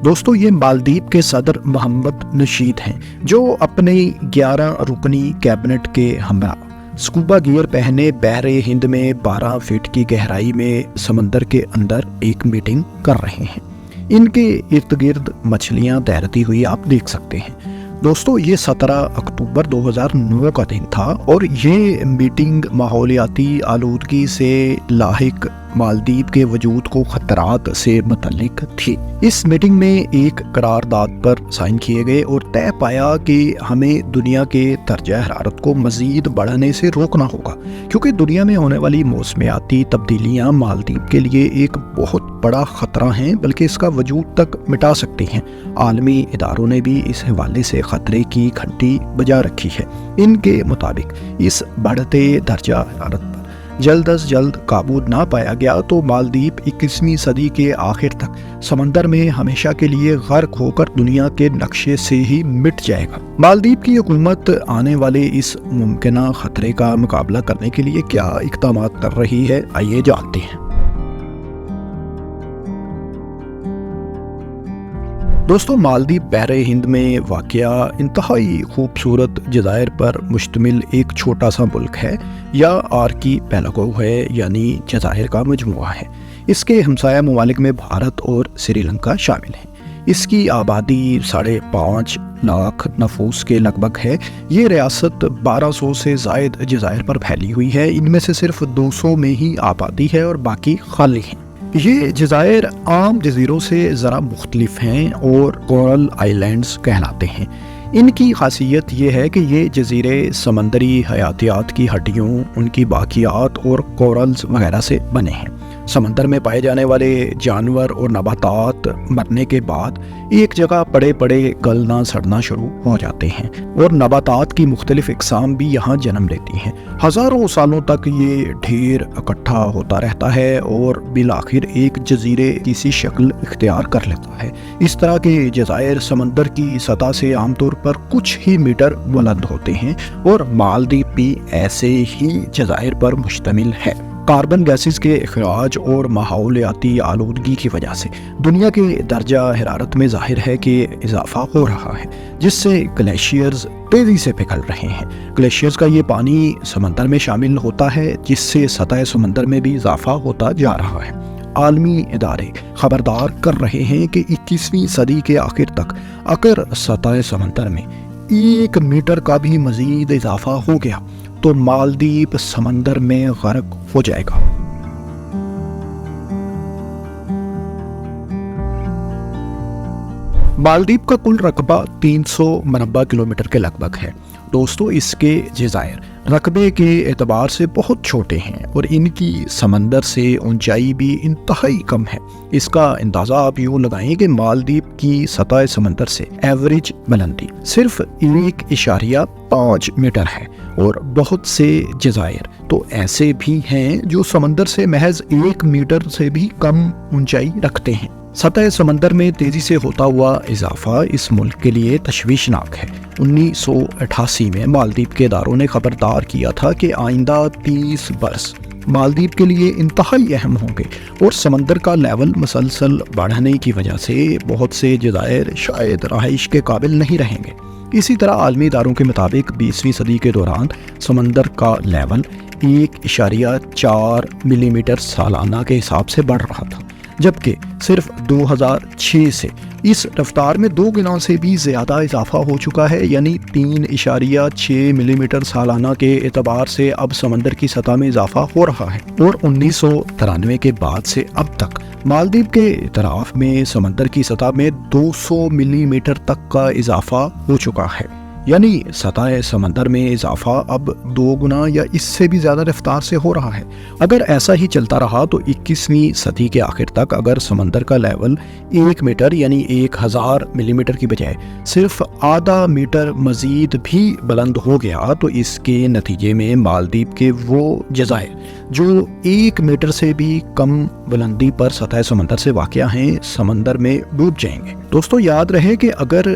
دوستو یہ مالدیپ کے صدر محمد نشید ہیں جو اپنی 11 رکنی کیبنٹ کے ہمراہ سکوبا گیئر پہنے بحر ہند میں 12 فٹ کی گہرائی میں سمندر کے اندر ایک میٹنگ کر رہے ہیں۔ ان کے ارد گرد مچھلیاں تیرتی ہوئی آپ دیکھ سکتے ہیں۔ دوستو یہ 17 اکتوبر 2009 کا دن تھا اور یہ میٹنگ ماحولیاتی آلودگی سے لاحق مالدیپ کے وجود کو خطرات سے متعلق تھی۔ اس میٹنگ میں ایک قرارداد پر سائن کیے گئے اور طے پایا کہ ہمیں دنیا کے درجہ حرارت کو مزید بڑھنے سے روکنا ہوگا، کیونکہ دنیا میں ہونے والی موسمیاتی تبدیلیاں مالدیپ کے لیے ایک بہت بڑا خطرہ ہیں، بلکہ اس کا وجود تک مٹا سکتی ہیں۔ عالمی اداروں نے بھی اس حوالے سے خطرے کی گھنٹی بجا رکھی ہے۔ ان کے مطابق اس بڑھتے درجہ حرارت پر جلد از جلد قابو نہ پایا گیا تو مالدیپ 21ویں صدی کے آخر تک سمندر میں ہمیشہ کے لیے غرق ہو کر دنیا کے نقشے سے ہی مٹ جائے گا۔ مالدیپ کی حکومت آنے والے اس ممکنہ خطرے کا مقابلہ کرنے کے لیے کیا اقدامات کر رہی ہے، آئیے جانتے ہیں۔ دوستو مالدیپ بحر ہند میں واقع انتہائی خوبصورت جزائر پر مشتمل ایک چھوٹا سا ملک ہے یا آرکیپیلاگو ہے، یعنی جزائر کا مجموعہ ہے۔ اس کے ہمسایہ ممالک میں بھارت اور سری لنکا شامل ہیں۔ اس کی آبادی 5.5 لاکھ نفوس کے لگ بھگ ہے۔ یہ ریاست 1200 سے زائد جزائر پر پھیلی ہوئی ہے۔ ان میں سے صرف 200 میں ہی آبادی ہے اور باقی خالی ہیں۔ یہ جزائر عام جزیروں سے ذرا مختلف ہیں اور کورل آئی لینڈز کہلاتے ہیں۔ ان کی خاصیت یہ ہے کہ یہ جزیرے سمندری حیاتیات کی ہڈیوں، ان کی باقیات اور کورلز وغیرہ سے بنے ہیں۔ سمندر میں پائے جانے والے جانور اور نباتات مرنے کے بعد ایک جگہ پڑے پڑے گلنا سڑنا شروع ہو جاتے ہیں اور نباتات کی مختلف اقسام بھی یہاں جنم لیتی ہیں۔ ہزاروں سالوں تک یہ ڈھیر اکٹھا ہوتا رہتا ہے اور بالآخر ایک جزیرے کی سی شکل اختیار کر لیتا ہے۔ اس طرح کے جزائر سمندر کی سطح سے عام طور پر کچھ ہی میٹر بلند ہوتے ہیں اور مالدیپ بھی ایسے ہی جزائر پر مشتمل ہے۔ کاربن گیسز کے اخراج اور ماحولیاتی آلودگی کی وجہ سے دنیا کے درجہ حرارت میں ظاہر ہے کہ اضافہ ہو رہا ہے، جس سے گلیشیئرز تیزی سے پگھل رہے ہیں۔ گلیشیئرز کا یہ پانی سمندر میں شامل ہوتا ہے، جس سے سطح سمندر میں بھی اضافہ ہوتا جا رہا ہے۔ عالمی ادارے خبردار کر رہے ہیں کہ 21ویں صدی کے آخر تک اگر سطح سمندر میں 1 میٹر کا بھی مزید اضافہ ہو گیا تو مالدیپ سمندر میں غرق ہو جائے گا۔ مالدیپ کا کل رقبہ 300 مربع کلومیٹر کے لگ بھگ ہے۔ دوستو اس کے جزائر رقبے کے اعتبار سے بہت چھوٹے ہیں اور ان کی سمندر سے اونچائی بھی انتہائی کم ہے۔ اس کا اندازہ آپ یوں لگائیں کہ مالدیپ کی سطح سمندر سے ایوریج بلندی صرف 1.5 میٹر ہے اور بہت سے جزائر تو ایسے بھی ہیں جو سمندر سے محض 1 میٹر سے بھی کم اونچائی رکھتے ہیں۔ سطح سمندر میں تیزی سے ہوتا ہوا اضافہ اس ملک کے لیے تشویشناک ہے۔ 1988 میں مالدیپ کے اداروں نے خبردار کیا تھا کہ آئندہ 30 برس مالدیپ کے لیے انتہائی اہم ہوں گے اور سمندر کا لیول مسلسل بڑھنے کی وجہ سے بہت سے جزائر شاید رہائش کے قابل نہیں رہیں گے۔ اسی طرح عالمی اداروں کے مطابق 20ویں صدی کے دوران سمندر کا لیول 1.4 ملی میٹر سالانہ کے حساب سے بڑھ رہا تھا، جبکہ صرف 2006 سے اس رفتار میں 2 گنا سے بھی زیادہ اضافہ ہو چکا ہے، یعنی 3.6 ملی میٹر سالانہ کے اعتبار سے اب سمندر کی سطح میں اضافہ ہو رہا ہے۔ اور 1993 کے بعد سے اب تک مالدیپ کے اطراف میں سمندر کی سطح میں 200 ملی میٹر تک کا اضافہ ہو چکا ہے، یعنی سطح سمندر میں اضافہ اب 2 گنا یا اس سے بھی زیادہ رفتار سے ہو رہا ہے۔ اگر ایسا ہی چلتا رہا تو 21ویں صدی کے آخر تک اگر سمندر کا لیول 1 میٹر یعنی 1000 ملی میٹر کی بجائے صرف ½ میٹر مزید بھی بلند ہو گیا تو اس کے نتیجے میں مالدیپ کے وہ جزائر جو 1 میٹر سے بھی کم بلندی پر سطح سمندر سے واقع ہیں سمندر میں ڈوب جائیں گے۔ دوستو یاد رہے کہ اگر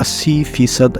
80%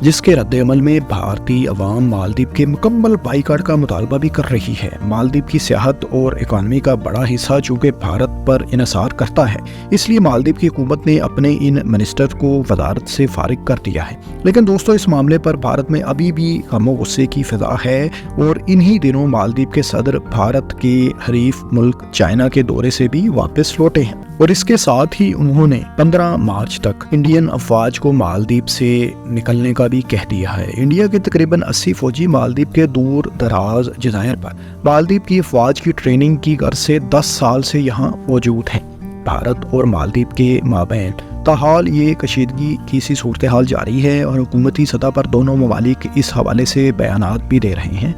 جس کے رد عمل میں بھارتی عوام مالدیپ کے مکمل بائیکاٹ کا مطالبہ بھی کر رہی ہے۔ مالدیپ کی سیاحت اور اکانومی کا بڑا حصہ چونکہ بھارت پر انحصار کرتا ہے، اس لیے مالدیپ کی حکومت نے اپنے ان منسٹر کو وزارت سے فارغ کر دیا ہے۔ لیکن دوستو، اس معاملے پر بھارت میں ابھی بھی غم و غصے کی فضا ہے اور انہی دنوں مالدیپ کے صدر بھارت کے حریف ملک چائنا کے دورے سے بھی واپس لوٹے ہیں، اور اس کے ساتھ ہی انہوں نے 15 مارچ تک انڈین افواج کو مالدیپ سے نکلنے کا بھی کہہ دیا ہے۔ انڈیا کے تقریباً 80 فوجی مالدیپ کے دور دراز جزائر پر مالدیپ کی افواج کی ٹریننگ کی غرض سے 10 سال سے یہاں موجود ہیں۔ بھارت اور مالدیپ کے مابین تاحال یہ کشیدگی کی سی صورتحال جاری ہے اور حکومتی سطح پر دونوں ممالک اس حوالے سے بیانات بھی دے رہے ہیں۔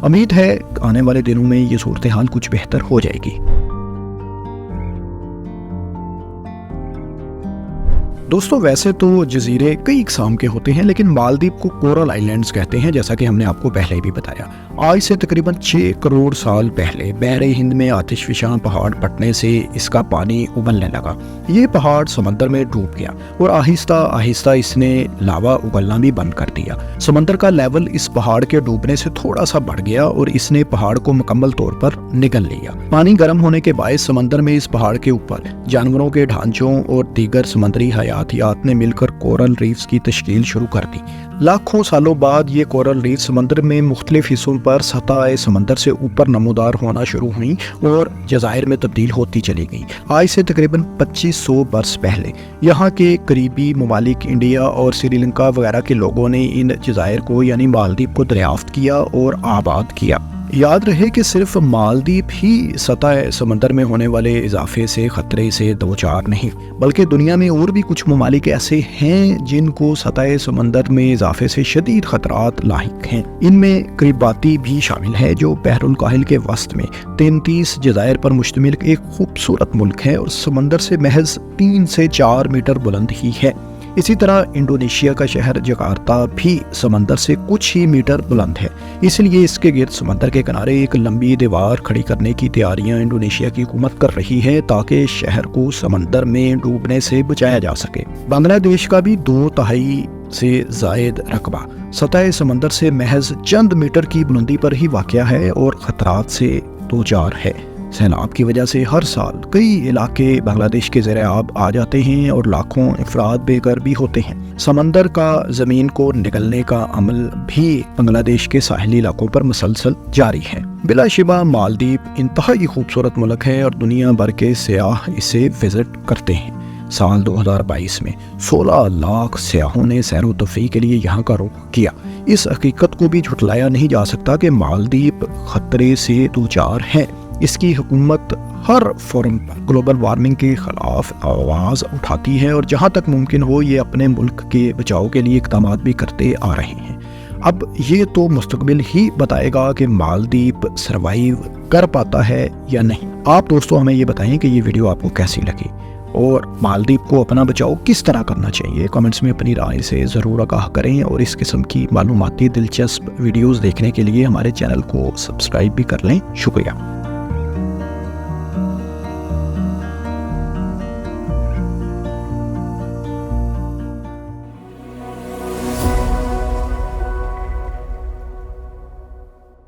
امید ہے آنے والے دنوں میں یہ صورتحال کچھ بہتر ہو جائے گی۔ دوستو، ویسے تو جزیرے کئی اقسام کے ہوتے ہیں، لیکن مالدیپ کو کورل آئیلینڈز کہتے ہیں، جیسا کہ ہم نے آپ کو پہلے بھی بتایا۔ آج سے تقریباً 6 کروڑ سال پہلے بحر ہند میں آتش فشاں پہاڑ پھٹنے سے اس کا پانی ابلنے لگا۔ یہ پہاڑ سمندر میں ڈوب گیا اور آہستہ آہستہ اس نے لاوا اگلنا بھی بند کر دیا۔ سمندر کا لیول اس پہاڑ کے ڈوبنے سے تھوڑا سا بڑھ گیا اور اس نے پہاڑ کو مکمل طور پر نگل لیا۔ پانی گرم ہونے کے باعث سمندر میں اس پہاڑ کے اوپر جانوروں کے ڈھانچوں اور دیگر سمندری حیاتیات نے مل کر کورل ریفز کی تشکیل شروع کر دی۔ لاکھوں سالوں بعد یہ کورل ریف سمندر میں مختلف حصوں پر سطح سمندر سے اوپر نمودار ہونا شروع ہوئیں اور جزائر میں تبدیل ہوتی چلی گئی۔ آج سے تقریباً 2500 برس پہلے یہاں کے قریبی ممالک انڈیا اور سری لنکا وغیرہ کے لوگوں نے ان جزائر کو یعنی مالدیپ کو دریافت کیا اور آباد کیا۔ یاد رہے کہ صرف مالدیپ ہی سطح سمندر میں ہونے والے اضافے سے خطرے سے دوچار نہیں، بلکہ دنیا میں اور بھی کچھ ممالک ایسے ہیں جن کو سطح سمندر میں اضافے سے شدید خطرات لاحق ہیں۔ ان میں کرباتی بھی شامل ہے جو بحر الکاہل کے وسط میں 33 جزائر پر مشتمل ایک خوبصورت ملک ہے اور سمندر سے محض 3 سے 4 میٹر بلند ہی ہے۔ اسی طرح انڈونیشیا کا شہر جکارتہ بھی سمندر سے کچھ ہی میٹر بلند ہے، اس لیے اس کے گرد سمندر کے کنارے ایک لمبی دیوار کھڑی کرنے کی تیاریاں انڈونیشیا کی حکومت کر رہی ہے تاکہ شہر کو سمندر میں ڈوبنے سے بچایا جا سکے۔ بنگلہ دیش کا بھی 2/3 سے زائد رقبہ سطح سمندر سے محض چند میٹر کی بلندی پر ہی واقع ہے اور خطرات سے دوچار ہے۔ سیلاب کی وجہ سے ہر سال کئی علاقے بنگلہ دیش کے زیر آب آ جاتے ہیں اور لاکھوں افراد بے گھر بھی ہوتے ہیں۔ سمندر کا زمین کو نگلنے کا عمل بھی بنگلہ دیش کے ساحلی علاقوں پر مسلسل جاری ہے۔ بلا شبہ مالدیپ انتہائی خوبصورت ملک ہے اور دنیا بھر کے سیاح اسے وزٹ کرتے ہیں۔ سال 2022 میں 16 لاکھ سیاحوں نے سیر و تفریح کے لیے یہاں کا رخ کیا۔ اس حقیقت کو بھی جھٹلایا نہیں جا سکتا کہ مالدیپ خطرے سے دوچار ہے۔ اس کی حکومت ہر فورم پر گلوبل وارمنگ کے خلاف آواز اٹھاتی ہے اور جہاں تک ممکن ہو یہ اپنے ملک کے بچاؤ کے لیے اقدامات بھی کرتے آ رہے ہیں۔ اب یہ تو مستقبل ہی بتائے گا کہ مالدیپ سروائیو کر پاتا ہے یا نہیں۔ آپ دوستو ہمیں یہ بتائیں کہ یہ ویڈیو آپ کو کیسی لگی اور مالدیپ کو اپنا بچاؤ کس طرح کرنا چاہیے۔ کمنٹس میں اپنی رائے سے ضرور آگاہ کریں اور اس قسم کی معلوماتی دلچسپ ویڈیوز دیکھنے کے لیے ہمارے چینل کو سبسکرائب بھی کر لیں۔ شکریہ۔